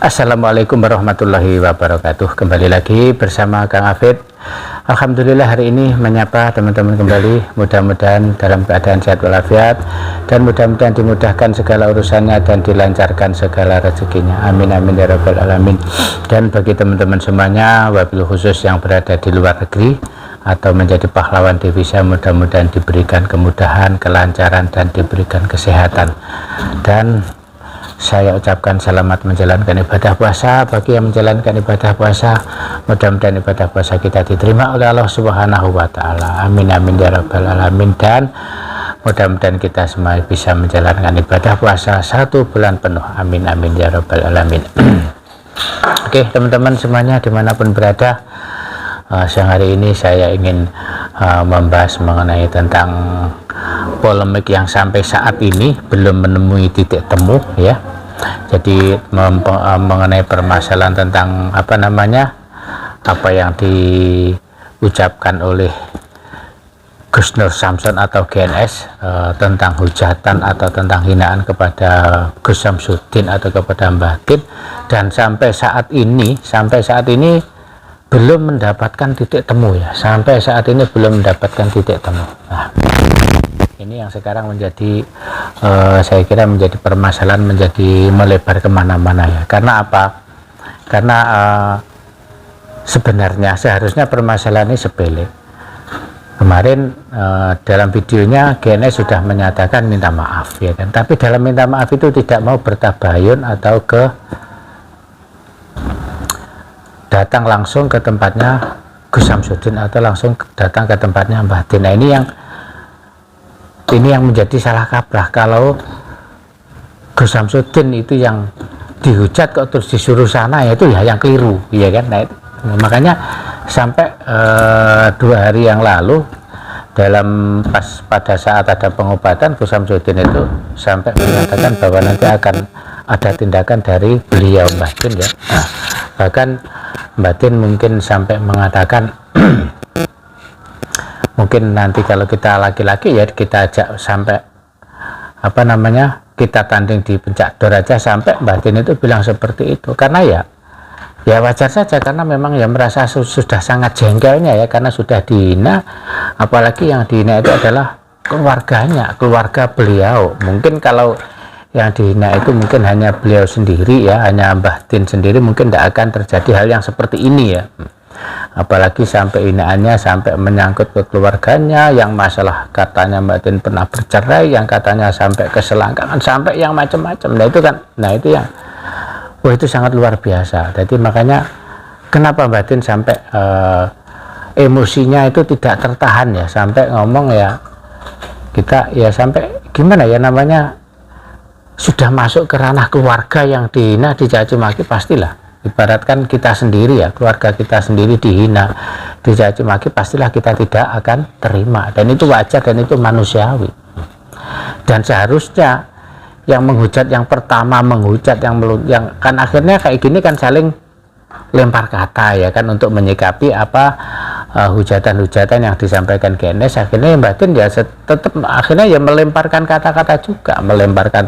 Assalamualaikum warahmatullahi wabarakatuh. Kembali lagi bersama Kang Afid. Alhamdulillah hari ini menyapa teman-teman kembali. Mudah-mudahan dalam keadaan sehat walafiat dan mudah-mudahan dimudahkan segala urusannya dan dilancarkan segala rezekinya. Amin amin ya rabbal alamin. Dan bagi teman-teman semuanya, wabil khusus yang berada di luar negeri atau menjadi pahlawan devisa, mudah-mudahan diberikan kemudahan, kelancaran dan diberikan kesehatan. Dan saya ucapkan selamat menjalankan ibadah puasa. Bagi yang menjalankan ibadah puasa, mudah-mudahan ibadah puasa kita diterima oleh Allah Subhanahu wa Ta'ala. Amin amin ya rabbal alamin. Dan mudah-mudahan kita semua bisa menjalankan ibadah puasa 1 bulan penuh. Amin amin ya rabbal alamin. Oke teman-teman semuanya dimanapun berada, siang hari ini saya ingin membahas mengenai tentang polemik yang sampai saat ini belum menemui titik temu ya. Jadi mengenai permasalahan tentang apa yang diucapkan oleh Gus Nur Samsun atau GNS tentang hujatan atau tentang hinaan kepada Gus Samsudin atau kepada Mbah Din, dan sampai saat ini belum mendapatkan titik temu ya. Sampai saat ini belum mendapatkan titik temu. Nah, ini yang sekarang menjadi saya kira menjadi permasalahan, menjadi melebar kemana-mana ya. Karena apa? Karena sebenarnya seharusnya permasalahan ini sepele. Kemarin dalam videonya GNS sudah menyatakan minta maaf ya kan. Tapi dalam minta maaf itu tidak mau bertabayun atau datang langsung ke tempatnya Gus Samsudin atau langsung datang ke tempatnya Mbah Din. Nah, ini yang menjadi salah kaprah. Kalau Gus Samsudin itu yang dihujat kok terus disuruh sana, ya itu ya yang keliru ya kan. Nah, makanya sampai 2 hari yang lalu pada saat ada pengobatan, Gus Samsudin itu sampai menyatakan bahwa nanti akan ada tindakan dari beliau Mbah Din ya. Nah, bahkan Mbah Din mungkin sampai mengatakan mungkin nanti kalau kita laki-laki ya kita ajak sampai kita tanding di Pencak Dor aja, sampai Mbah Din itu bilang seperti itu. Karena ya wajar saja, karena memang ya merasa sudah sangat jengkelnya ya, karena sudah dihina, apalagi yang dihina itu adalah keluarganya, keluarga beliau. Mungkin kalau yang dihina itu mungkin hanya beliau sendiri ya, hanya Mbah Din sendiri, mungkin tidak akan terjadi hal yang seperti ini ya. Apalagi sampai hinaannya sampai menyangkut ke keluarganya, yang masalah katanya Mbah Din pernah bercerai, yang katanya sampai keselangkangan, sampai yang macam-macam. Nah itu yang itu sangat luar biasa. Jadi makanya kenapa Mbah Din sampai emosinya itu tidak tertahan ya, sampai ngomong ya, kita ya sampai gimana ya namanya, sudah masuk ke ranah keluarga yang dihina, dicaci maki, pastilah ibaratkan kita sendiri ya, keluarga kita sendiri dihina, dicaci maki, pastilah kita tidak akan terima, dan itu wajar dan itu manusiawi. Dan seharusnya yang menghujat, yang pertama menghujat, yang kan akhirnya kayak gini kan saling lempar kata ya kan, untuk menyikapi hujatan-hujatan yang disampaikan GNS. Akhirnya Mbah Din ya tetap akhirnya ya melemparkan kata-kata juga, melemparkan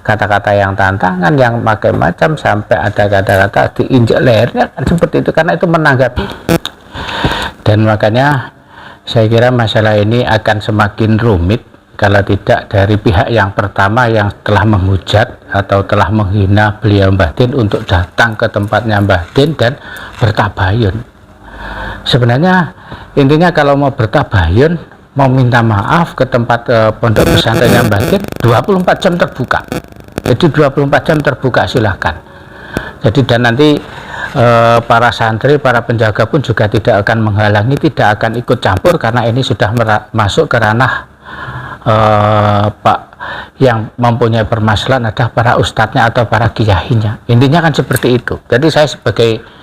kata-kata yang tantangan, yang pakai macam, sampai ada kata-kata diinjak lehernya kan, seperti itu, karena itu menanggapi. Dan makanya saya kira masalah ini akan semakin rumit kalau tidak dari pihak yang pertama yang telah menghujat atau telah menghina beliau Mbah Din untuk datang ke tempatnya Mbah Din dan bertabayun. Sebenarnya intinya kalau mau bertabayun, mau minta maaf ke tempat pondok pesantrennya Mbah Din, 24 jam terbuka. Jadi 24 jam terbuka, silahkan. Jadi dan nanti para santri, para penjaga pun juga tidak akan menghalangi, tidak akan ikut campur, karena ini sudah masuk ke ranah yang mempunyai permasalahan adalah para ustadznya atau para kiyahinya. Intinya kan seperti itu. Jadi saya sebagai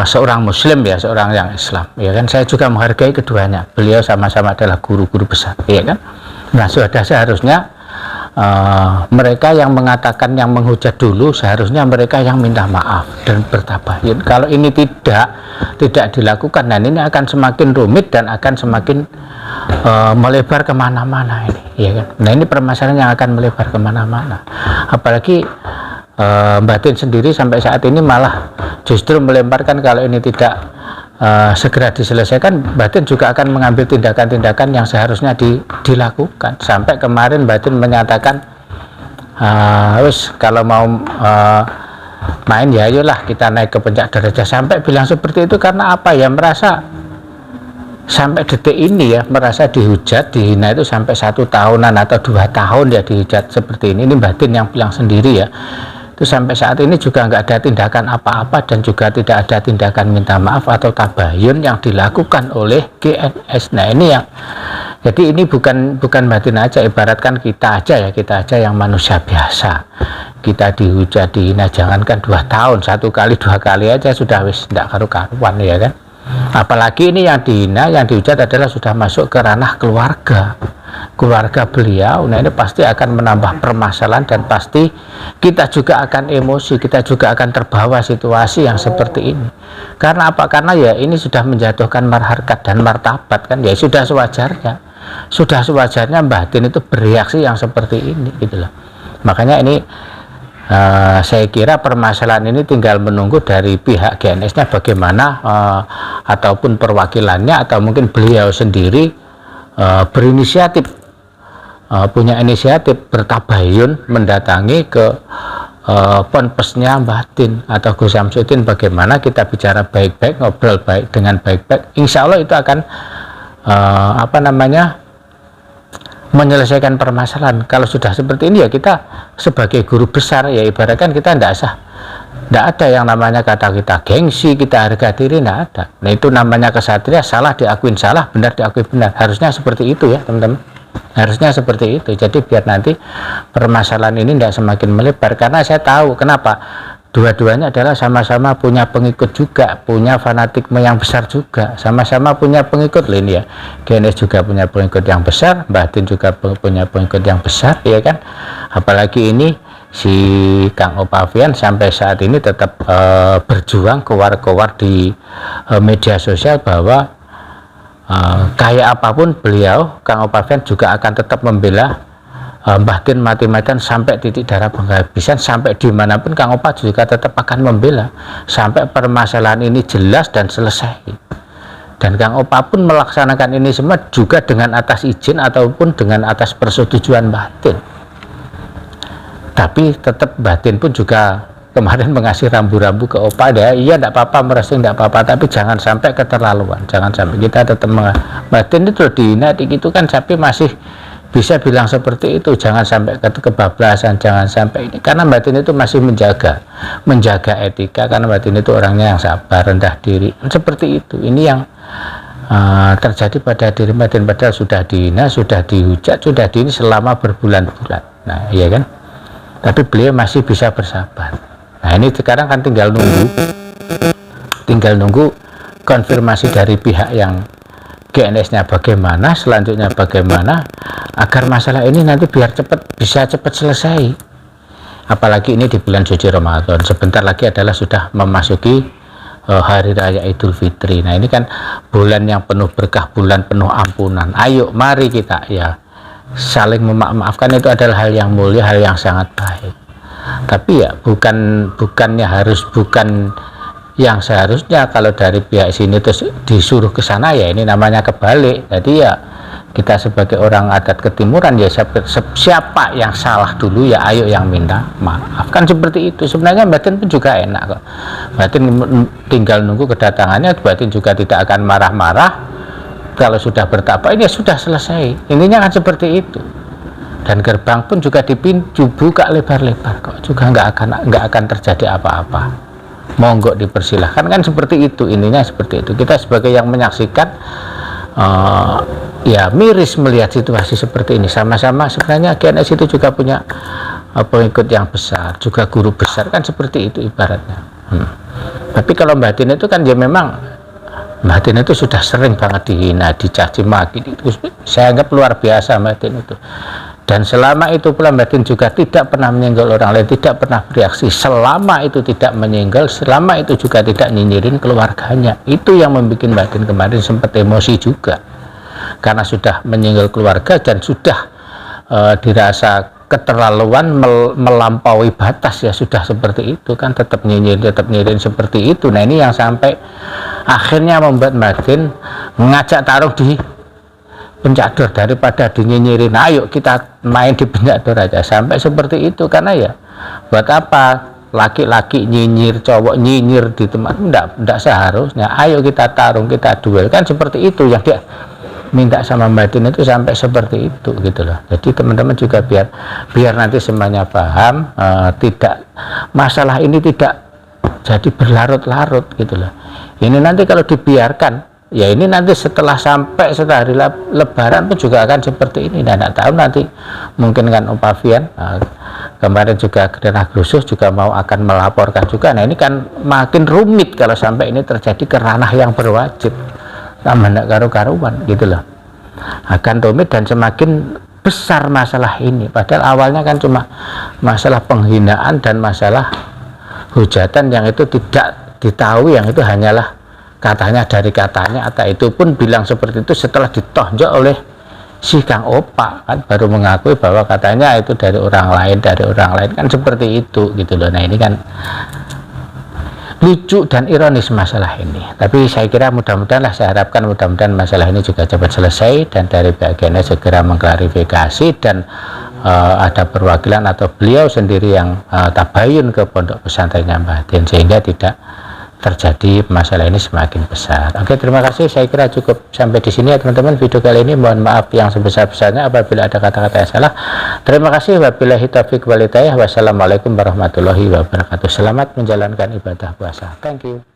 seorang muslim ya, seorang yang Islam ya kan, saya juga menghargai keduanya. Beliau sama-sama adalah guru-guru besar ya kan. Nah seharusnya mereka yang mengatakan, yang menghujat dulu, seharusnya mereka yang minta maaf dan bertabayun. Kalau ini tidak dilakukan, dan ini akan semakin rumit dan akan semakin melebar kemana-mana ini ya kan. Nah ini permasalahan yang akan melebar kemana-mana, apalagi batin sendiri sampai saat ini malah justru melemparkan kalau ini tidak segera diselesaikan, batin juga akan mengambil tindakan-tindakan yang seharusnya dilakukan. Sampai kemarin batin menyatakan kalau mau main ya ayolah kita naik ke puncak derajat, sampai bilang seperti itu. Karena apa ya, merasa sampai detik ini ya merasa dihujat, dihina itu sampai 1 tahunan atau 2 tahun ya dihujat seperti ini batin yang bilang sendiri ya. Itu sampai saat ini juga nggak ada tindakan apa-apa, dan juga tidak ada tindakan minta maaf atau tabayun yang dilakukan oleh GNS. Nah ini yang jadi ini bukan batin aja, ibaratkan kita aja yang manusia biasa, kita dihujat dihina jangankan 2 tahun, 1 kali 2 kali aja sudah wis ndak karu-karuan ya kan. Apalagi ini yang dihina, yang dihujat adalah sudah masuk ke ranah keluarga beliau. Nah ini pasti akan menambah permasalahan, dan pasti kita juga akan emosi, kita juga akan terbawa situasi yang seperti ini. Karena apa? Karena ya ini sudah menjatuhkan marharkat dan martabat kan, ya sudah sewajarnya batin itu bereaksi yang seperti ini gitu loh. Makanya ini saya kira permasalahan ini tinggal menunggu dari pihak GNS-nya bagaimana, ataupun perwakilannya, atau mungkin beliau sendiri berinisiatif, punya inisiatif bertabayun mendatangi ke ponpesnya batin atau Gus Samsudin, bagaimana kita bicara baik-baik, ngobrol baik dengan baik-baik, insya Allah itu akan menyelesaikan permasalahan. Kalau sudah seperti ini ya kita sebagai guru besar ya ibaratkan kita tidak ada yang namanya kata kita gengsi, kita harga diri, tidak ada. Nah itu namanya kesatria, salah diakuin salah, benar diakui benar. Harusnya seperti itu ya teman-teman, harusnya seperti itu. Jadi biar nanti permasalahan ini tidak semakin melebar, karena saya tahu kenapa. Dua-duanya adalah sama-sama punya pengikut juga, punya fanatikme yang besar juga, sama-sama punya pengikut loh ini ya. GNS juga punya pengikut yang besar, batin juga punya pengikut yang besar ya kan. Apalagi ini si Kang Opavian sampai saat ini tetap berjuang keluar-keluar di media sosial bahwa kayak apapun beliau, Kang Opavian juga akan tetap membela batin mati-matian sampai titik darah penghabisan. Sampai dimanapun Kang Opa juga tetap akan membela sampai permasalahan ini jelas dan selesai. Dan Kang Opa pun melaksanakan ini semua juga dengan atas izin ataupun dengan atas persetujuan batin. Tapi tetap batin pun juga kemarin mengasih rambu-rambu ke Opa ya, iya tidak apa-apa, merasa tidak apa-apa, tapi jangan sampai keterlaluan, jangan sampai kita tetap batin itu dihina gitu kan, tapi masih bisa bilang seperti itu, jangan sampai kebablasan, jangan sampai ini, karena batin itu masih menjaga etika, karena batin itu orangnya yang sabar, rendah diri, seperti itu. Ini yang terjadi pada diri batin, padahal sudah dihina, sudah dihujat, sudah ini selama berbulan-bulan. Nah iya kan, tapi beliau masih bisa bersabar. Nah ini sekarang kan tinggal nunggu konfirmasi dari pihak yang GNS-nya bagaimana, selanjutnya bagaimana, agar masalah ini nanti biar bisa cepat selesai. Apalagi ini di bulan suci Ramadan, sebentar lagi adalah sudah memasuki hari raya Idul Fitri. Nah ini kan bulan yang penuh berkah, bulan penuh ampunan. Ayo mari kita ya saling memaafkan, itu adalah hal yang mulia, hal yang sangat baik. Tapi ya bukan yang seharusnya kalau dari pihak sini terus disuruh ke sana, ya ini namanya kebalik. Jadi ya kita sebagai orang adat ketimuran ya siapa yang salah dulu ya ayo yang minta maaf, kan seperti itu. Sebenarnya batin pun juga enak kok, batin tinggal nunggu kedatangannya, batin juga tidak akan marah-marah. Kalau sudah bertapa ini ya sudah selesai, intinya kan seperti itu. Dan gerbang pun juga dipintu buka lebar-lebar kok, juga nggak akan terjadi apa-apa. Monggo dipersilahkan, kan seperti itu, ininya seperti itu. Kita sebagai yang menyaksikan ya miris melihat situasi seperti ini. Sama-sama sebenarnya GNS itu juga punya pengikut yang besar, juga guru besar, kan seperti itu ibaratnya. Tapi kalau batin itu kan ya memang batin itu sudah sering banget dihina, dicaci maki, itu saya anggap luar biasa batin itu. Dan selama itu pula batin juga tidak pernah menyenggol orang lain, tidak pernah bereaksi. Selama itu tidak menyenggol, selama itu juga tidak nyinyirin keluarganya. Itu yang membuat batin kemarin sempat emosi juga, karena sudah menyenggol keluarga dan sudah dirasa keterlaluan melampaui batas, ya sudah seperti itu kan, tetap nyinyir seperti itu. Nah ini yang sampai akhirnya membuat Mbak Din ngajak taruh di Pencak Dor daripada dinyinyirin. Ayo kita main di Pencak Dor aja, sampai seperti itu. Karena ya buat apa laki-laki nyinyir, cowok nyinyir di tempat, enggak seharusnya. Ayo kita tarung, kita duel, kan seperti itu yang dia minta sama Mbak Din itu, sampai seperti itu gitu loh. Jadi teman-teman juga biar nanti semuanya paham, tidak, masalah ini tidak jadi berlarut-larut gitu loh. Ini nanti kalau dibiarkan, ya ini nanti setelah hari Lebaran pun juga akan seperti ini. Nah, tidak tahu nanti mungkin kan Om Pavian kemarin juga Denah Aglusus juga akan melaporkan juga. Nah ini kan makin rumit kalau sampai ini terjadi ke ranah yang berwajib, tambah tidak karu-karuan gitu loh, akan rumit dan semakin besar masalah ini. Padahal awalnya kan cuma masalah penghinaan dan masalah hujatan yang itu tidak ditahui, yang itu hanyalah katanya dari katanya, atau itu pun bilang seperti itu setelah ditonjok oleh si Kang Opa, kan baru mengakui bahwa katanya itu dari orang lain kan seperti itu gitu loh. Nah ini kan lucu dan ironis masalah ini, tapi saya kira mudah-mudahan saya harapkan mudah-mudahan masalah ini juga cepat selesai dan dari pihak GNS segera mengklarifikasi dan ada perwakilan atau beliau sendiri yang tabayun ke pondok pesantrennya Mbah Din sehingga tidak terjadi masalah ini semakin besar. Oke, terima kasih. Saya kira cukup sampai di sini ya teman-teman video kali ini. Mohon maaf yang sebesar-besarnya apabila ada kata-kata yang salah. Terima kasih. Wabillahi taufiq wal hidayah. Wassalamualaikum warahmatullahi wabarakatuh. Selamat menjalankan ibadah puasa. Thank you.